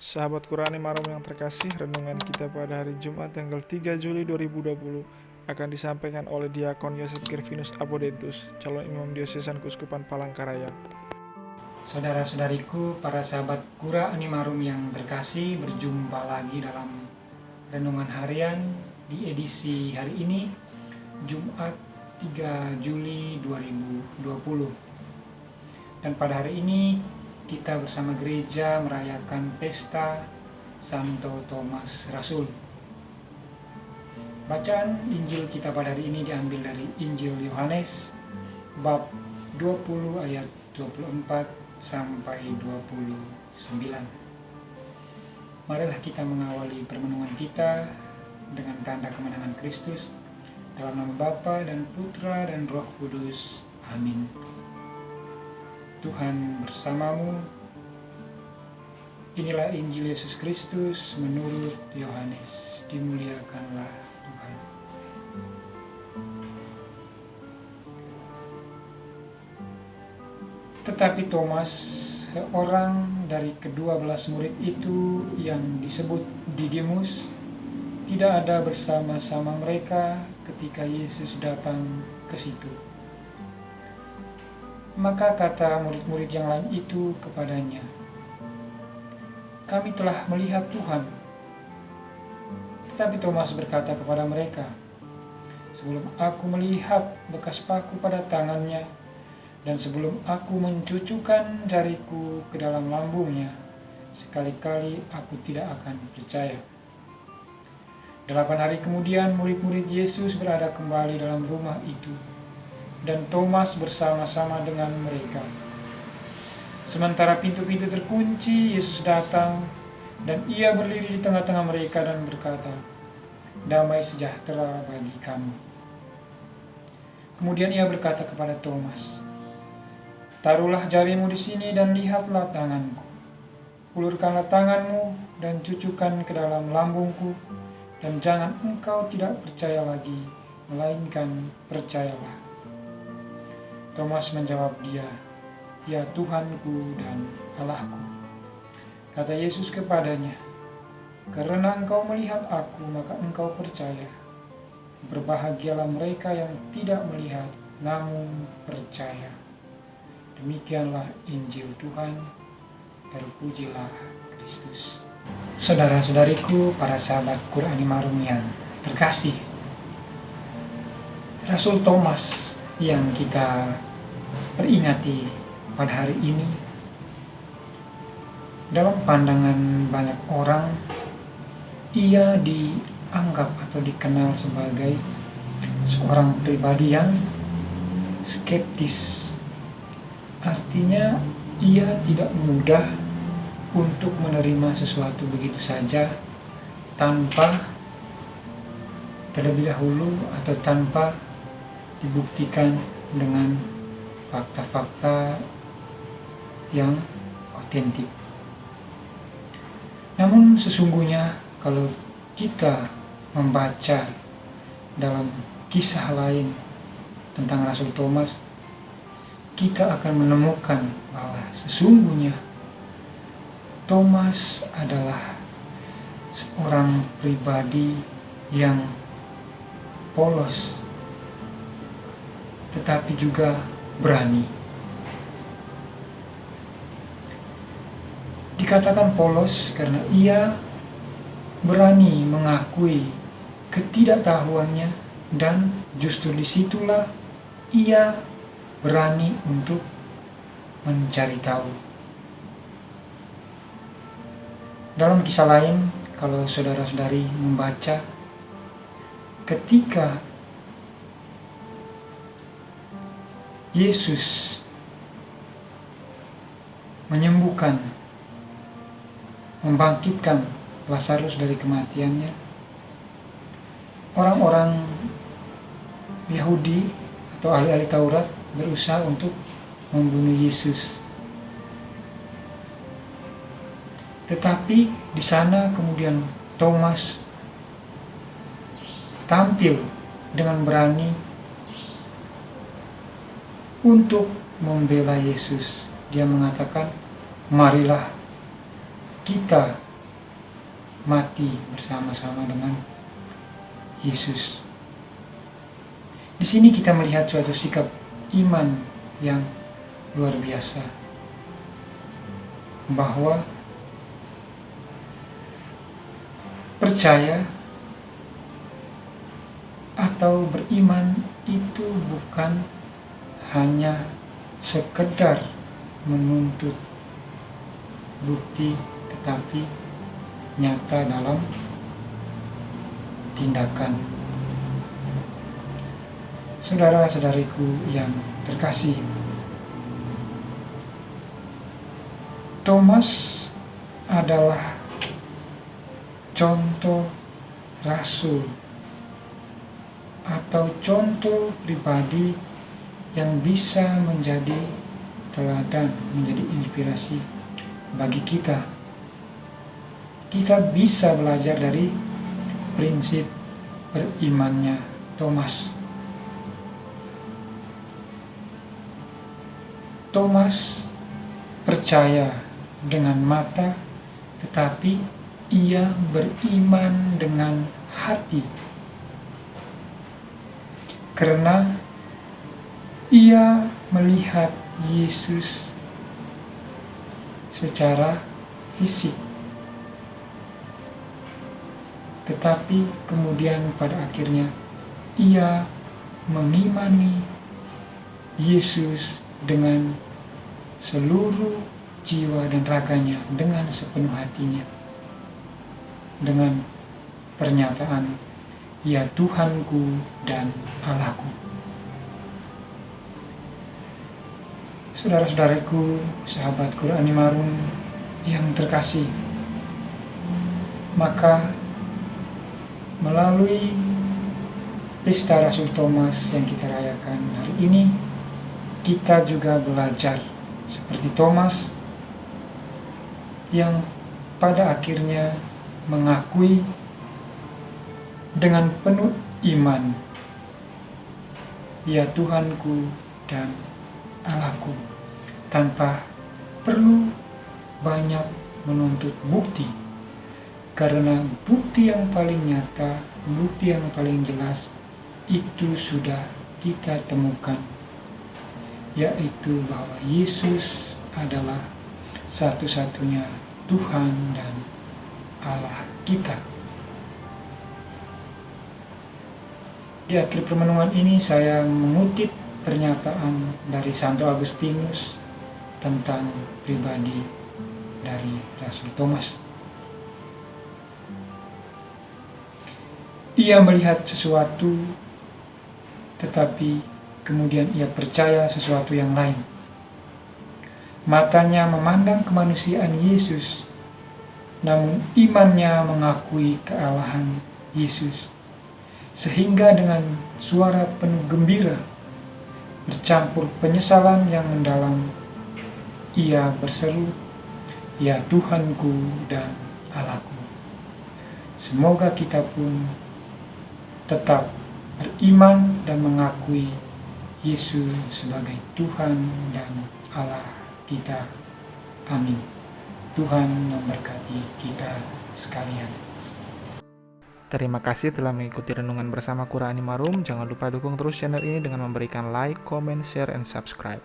Sahabat Qurani Marum yang terkasih, renungan kita pada hari Jumat tanggal 3 Juli 2020 akan disampaikan oleh Diakon Yosef Gervinus Apodentus, calon imam diosesan Keuskupan Palangkaraya. Saudara-saudariku, para sahabat Qurani Marum yang terkasih, berjumpa lagi dalam renungan harian di edisi hari ini, Jumat 3 Juli 2020. Dan pada hari ini kita bersama gereja merayakan pesta Santo Thomas Rasul. Bacaan Injil kita pada hari ini diambil dari Injil Yohanes bab 20 ayat 24 sampai 29. Marilah kita mengawali permenungan kita dengan tanda kemenangan Kristus, dalam nama Bapa dan Putra dan Roh Kudus. Amin. Tuhan bersamamu. Inilah Injil Yesus Kristus menurut Yohanes. Dimuliakanlah Tuhan. Tetapi Thomas, seorang dari ke-12 murid itu yang disebut Didimus, tidak ada bersama-sama mereka ketika Yesus datang ke situ. Maka kata murid-murid yang lain itu kepadanya, "Kami telah melihat Tuhan." Tetapi Thomas berkata kepada mereka, "Sebelum aku melihat bekas paku pada tangannya, dan sebelum aku mencucukkan jariku ke dalam lambungnya, sekali-kali aku tidak akan percaya." 8 hari kemudian murid-murid Yesus berada kembali dalam rumah itu, dan Thomas bersama-sama dengan mereka. Sementara pintu-pintu terkunci, Yesus datang dan ia berdiri di tengah-tengah mereka dan berkata, "Damai sejahtera bagi kamu." Kemudian ia berkata kepada Thomas, "Taruhlah jarimu di sini dan lihatlah tanganku. Ulurkanlah tanganmu dan cucukkan ke dalam lambungku, dan jangan engkau tidak percaya lagi, melainkan percayalah." Thomas menjawab dia, "Ya Tuhanku dan Allahku." Kata Yesus kepadanya, "Karena engkau melihat aku, maka engkau percaya. Berbahagialah mereka yang tidak melihat, namun percaya." Demikianlah Injil Tuhan. Terpujilah Kristus. Saudara-saudariku, para sahabat Qurani Marum yang terkasih, Rasul Thomas yang kita peringati pada hari ini, dalam pandangan banyak orang, ia dianggap atau dikenal sebagai seorang pribadi yang skeptis. Artinya, ia tidak mudah untuk menerima sesuatu begitu saja tanpa terlebih dahulu atau tanpa dibuktikan dengan fakta-fakta yang otentik. Namun sesungguhnya kalau kita membaca dalam kisah lain tentang Rasul Thomas, kita akan menemukan bahwa sesungguhnya Thomas adalah seorang pribadi yang polos, tetapi juga berani. Dikatakan polos karena ia berani mengakui ketidaktahuannya, dan justru disitulah ia berani untuk mencari tahu. Dalam kisah lain, kalau saudara-saudari membaca, ketika Yesus menyembuhkan, membangkitkan Lazarus dari kematiannya, orang-orang Yahudi atau ahli-ahli Taurat berusaha untuk membunuh Yesus. Tetapi di sana kemudian Thomas tampil dengan berani untuk membela Yesus. Dia mengatakan, "Marilah kita mati bersama-sama dengan Yesus. Di sini kita melihat suatu sikap iman yang luar biasa, bahwa percaya atau beriman itu bukan hanya sekedar menuntut bukti, tetapi nyata dalam tindakan. Saudara-saudariku yang terkasih, Thomas adalah contoh rasul atau contoh pribadi yang bisa menjadi teladan, menjadi inspirasi bagi kita. Kita bisa belajar dari prinsip berimannya Thomas. Thomas percaya dengan mata, tetapi ia beriman dengan hati. Karena ia melihat Yesus secara fisik. Tetapi kemudian pada akhirnya ia mengimani Yesus dengan seluruh jiwa dan raganya, dengan sepenuh hatinya, dengan pernyataan, "Ya Tuhanku dan Allahku." Saudara-saudariku, sahabat Qurani Marum yang terkasih, maka melalui Pesta Rasul Thomas yang kita rayakan hari ini, kita juga belajar seperti Thomas yang pada akhirnya mengakui dengan penuh iman, "Ya Tuhanku dan Allahku," tanpa perlu banyak menuntut bukti, karena bukti yang paling nyata, bukti yang paling jelas itu sudah kita temukan, yaitu bahwa Yesus adalah satu-satunya Tuhan dan Allah kita. Di akhir permenungan ini saya mengutip pernyataan dari Santo Agustinus tentang pribadi dari Rasul Thomas. Ia melihat sesuatu, tetapi kemudian ia percaya sesuatu yang lain. Matanya memandang kemanusiaan Yesus, namun imannya mengakui kealahan Yesus. Sehingga dengan suara penuh gembira, bercampur penyesalan yang mendalam, ia berseru, "Ya Tuhanku dan Allahku." Semoga kita pun tetap beriman dan mengakui Yesus sebagai Tuhan dan Allah kita. Amin. Tuhan memberkati kita sekalian. Terima kasih telah mengikuti renungan bersama Qurani Marum. Jangan lupa dukung terus channel ini dengan memberikan like, comment, share, and subscribe.